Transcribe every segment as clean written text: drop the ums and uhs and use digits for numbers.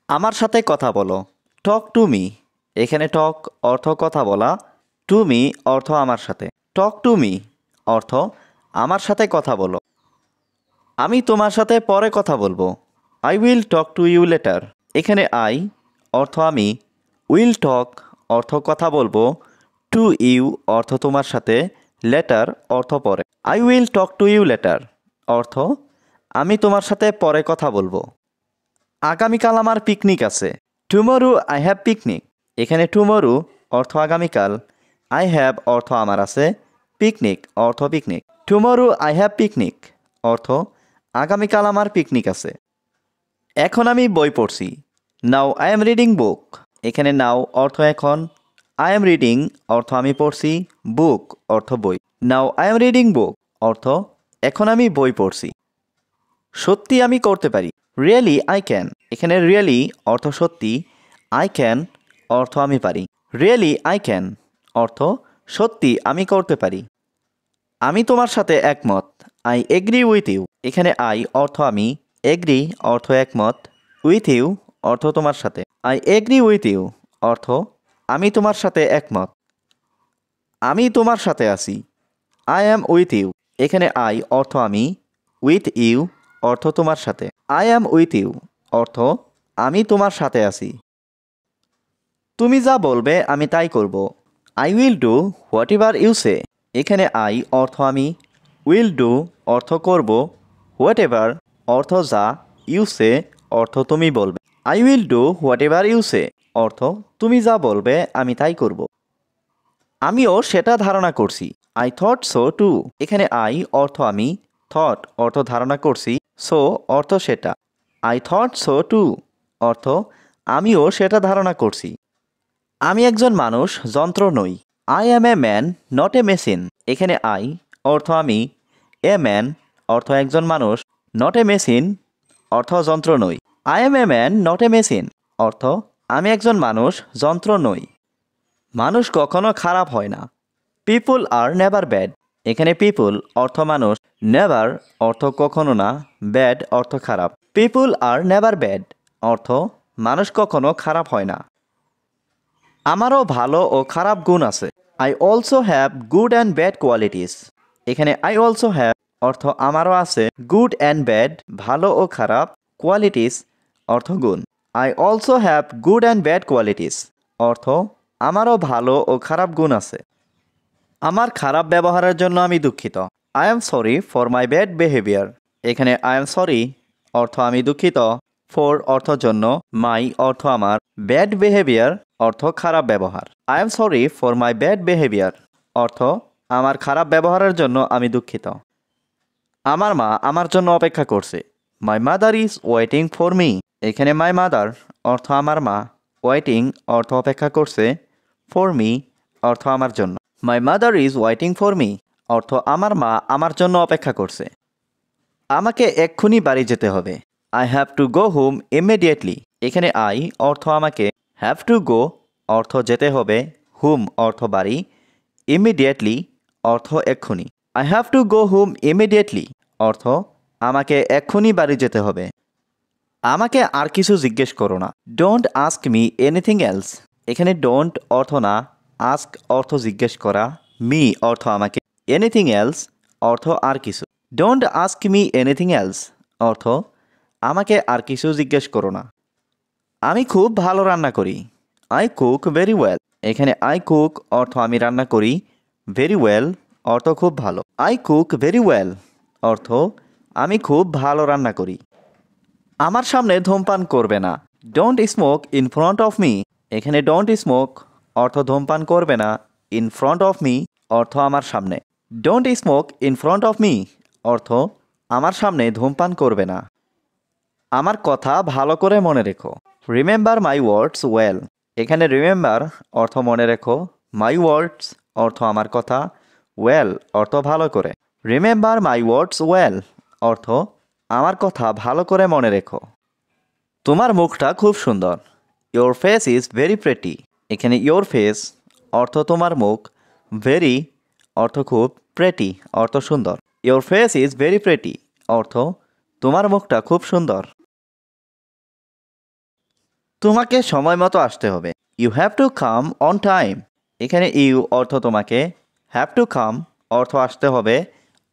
আমার সাথে কথা বলো। Talk to me. এখানে টক অর্থ কথা বলা, টু মি অর্থ আমার সাথে। টক টু মি অর্থ আমার সাথে কথা বলো। আমি তোমার সাথে পরে কথা বলবো। I will talk to you later. এখানে আই অর্থ আমি, উইল টক অর্থ কথা বলবো, টু ইউ অর্থ তোমার সাথে, লেটার অর্থ পরে। I will talk to you later অর্থ আমি তোমার সাথে পরে কথা বলবো। আগামীকাল আমার পিকনিক আছে। Tomorrow I have picnic. এখানে টুমরো অর্থ আগামীকাল, আই হ্যাভ অর্থ আমার আছে, পিকনিক অর্থ picnic. Tomorrow I have picnic অর্থ আগামীকাল আমার পিকনিক আছে। এখন আমি বই পড়ছি। Now I am reading book. এখানে নাও অর্থ এখন, আই এম রিডিং অর্থ আমি পড়ছি, বুক অর্থ বই। Now I am reading book অর্থ এখন আমি বই পড়ছি। সত্যি আমি করতে পারি। Really I can. এখানে রিয়েলি অর্থ সত্যি, আই ক্যান অর্থ আমি পারি। রিয়েলি আই ক্যান অর্থ সত্যি আমি করতে পারি। আমি তোমার সাথে একমত। I agree with you. এখানে আই অর্থ আমি, এগ্রি অর্থ একমত, উইথ ইউ অর্থ তোমার সাথে। আই এগ্রি উইথ ইউ অর্থ আমি তোমার সাথে একমত। আমি তোমার সাথে আছি। I am with you. এখানে আই অর্থ আমি, উইথ ইউ অর্থ তোমার সাথে। আই অ্যাম উইথ ইউ অর্থ আমি তোমার সাথে আছি। তুমি যা বলবে আমি তাই করব। I will do whatever you say. এখানে আই অর্থ আমি, উইল ডু অর্থ করব, হোয়াট এভার অর্থ যা, ইউ সে অর্থ তুমি বলবে। I will do whatever you say অর্থ তুমি যা বলবে আমি তাই করব। আমিও সেটা ধারণা করছি। I thought so too. এখানে আই অর্থ আমি, থট অর্থ ধারণা করছি, সো অর্থ সেটা। আই থট সো টু অর্থ আমিও সেটা ধারণা করছি। আমি একজন মানুষ, যন্ত্র নই। I am a man not a machine. এখানে আই অর্থ আমি, এ ম্যান অর্থ একজন মানুষ, নট এ মেশিন অর্থ যন্ত্র নই। I am a man not a machine অর্থ আমি একজন মানুষ, যন্ত্র নই। মানুষ কখনো খারাপ হয় না। পিপুল আর নেভার ব্যাড। এখানে পিপুল অর্থ মানুষ, নেভার অর্থ কখনো না, ব্যাড অর্থ খারাপ। পিপুল আর নেভার ব্যাড অর্থ মানুষ কখনো খারাপ হয় না। আমারও ভালো ও খারাপ গুণ আছে। I also have good and bad qualities. এখানে আই অলসো হ্যাভ অর্থ আমারও আছে, গুড অ্যান্ড ব্যাড ভালো ও খারাপ, কোয়ালিটিস অর্থ গুণ। I also have good and bad qualities অর্থ আমারও ভালো ও খারাপ গুণ আছে। আমার খারাপ ব্যবহারের জন্য আমি দুঃখিত। I am sorry for my bad behaviour. এখানে আই এম সরি অর্থ আমি দুঃখিত, ফর অর্থ জন্য, মাই অর্থ আমার, ব্যাড বিহেভিয়ার অর্থ খারাপ ব্যবহার। I am sorry for my bad behaviour অর্থ আমার খারাপ ব্যবহারের জন্য আমি দুঃখিত। আমার মা আমার জন্য অপেক্ষা করছে। My mother is waiting for me. এখানে মাই মাদার অর্থ আমার মা, ওয়েটিং অর্থ অপেক্ষা করছে, ফর মি অর্থ আমার জন্য। My mother is waiting for me অর্থ আমার মা আমার জন্য অপেক্ষা করছে। আমাকে এক্ষুনি বাড়ি যেতে হবে। I have to go home immediately. এখানে আই অর্থ আমাকে, হ্যাভ টু গো অর্থ যেতে হবে, হুম অর্থ বাড়ি, ইমিডিয়েটলি অর্থ এক্ষুনি। I have to go home immediately অর্থ আমাকে এক্ষুনি বাড়ি যেতে হবে। আমাকে আর কিছু জিজ্ঞেস করো না। Don't ask me anything else. এখানে ডোন্ট অর্থ না, আস্ক অর্থ জিজ্ঞেস করা, মি অর্থ আমাকে, এনিথিং এলস অর্থ আর কিছু। Don't ask me anything else অর্থ আমাকে আর কিছু জিজ্ঞেস করো না। আমি খুব ভালো রান্না করি। I cook very well. এখানে আই কুক অর্থ আমি রান্না করি, ভেরি ওয়েল অর্থ খুব ভালো। আই কুক ভেরি ওয়েল অর্থ আমি খুব ভালো রান্না করি। আমার সামনে ধূমপান করবে না। Don't smoke in front of me. এখানে ডোন্ট স্মোক অর্থ ধূমপান করবে না, ইন ফ্রন্ট অফ মি অর্থ আমার সামনে। Don't smoke in front of me অর্থ আমার সামনে ধূমপান করবে না। আমার কথা ভালো করে মনে রেখো। Remember my words well. এখানে রিমেম্বার অর্থ মনে রেখো, মাই ওয়ার্ডস অর্থ আমার কথা, ওয়েল অর্থ ভালো করে। রিমেম্বার মাই ওয়ার্ডস ওয়েল অর্থ আমার কথা ভালো করে মনে রেখো। তোমার মুখটা খুব সুন্দর। Your face is very pretty. এখানে ইয়োর ফেস অর্থ তোমার মুখ, ভেরি অর্থ খুব, প্রেটি অর্থ সুন্দর। Your face is very pretty অর্থ তোমার মুখটা খুব সুন্দর। তোমাকে সময় মতো আসতে হবে। You have to come on time. এখানে ইউ অর্থ তোমাকে, হ্যাভ টু কাম অর্থ আসতে হবে,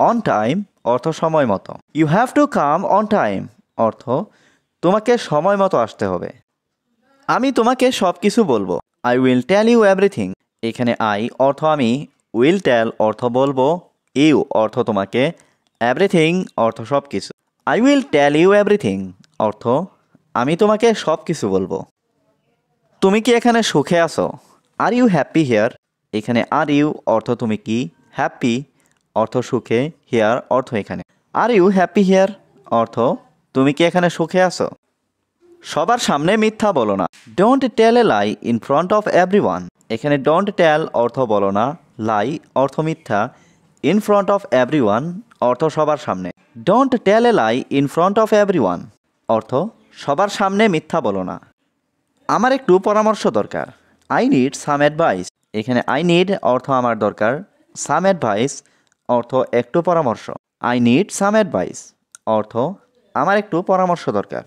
অন টাইম অর্থ সময় মতো। You have to come on time অর্থ তোমাকে সময় মতো আসতে হবে। আমি তোমাকে সব কিছু বলবো। I will tell you everything. এখানে আই অর্থ আমি, উইল টেল অর্থ বলবো, ইউ অর্থ তোমাকে, এভরিথিং অর্থ সব কিছু। I will tell you everything অর্থ আমি তোমাকে সব কিছু বলবো। তুমি কি এখানে সুখে আছো? Are you happy here. এখানে আর ইউ অর্থ তুমি কি, হ্যাপি অর্থ সুখে, হিয়ার অর্থ এখানে। আর ইউ হ্যাপি হিয়ার অর্থ তুমি কি এখানে সুখে আছো? সবার সামনে মিথ্যা বলো না। Don't tell a lie in front of everyone. এখানে ডোন্ট টেল অর্থ বলো না, লাই অর্থ মিথ্যা, ইন ফ্রন্ট অফ এভরিওয়ান অর্থ সবার সামনে। Don't tell a lie in front of everyone অর্থ সবার সামনে মিথ্যা বলো না। আমার একটু পরামর্শ দরকার। I need some advice. এখানে আই নিড অর্থ আমার দরকার, সাম অ্যাডভাইস অর্থ একটু পরামর্শ। আই নিড সাম অ্যাডভাইস অর্থ আমার একটু পরামর্শ দরকার।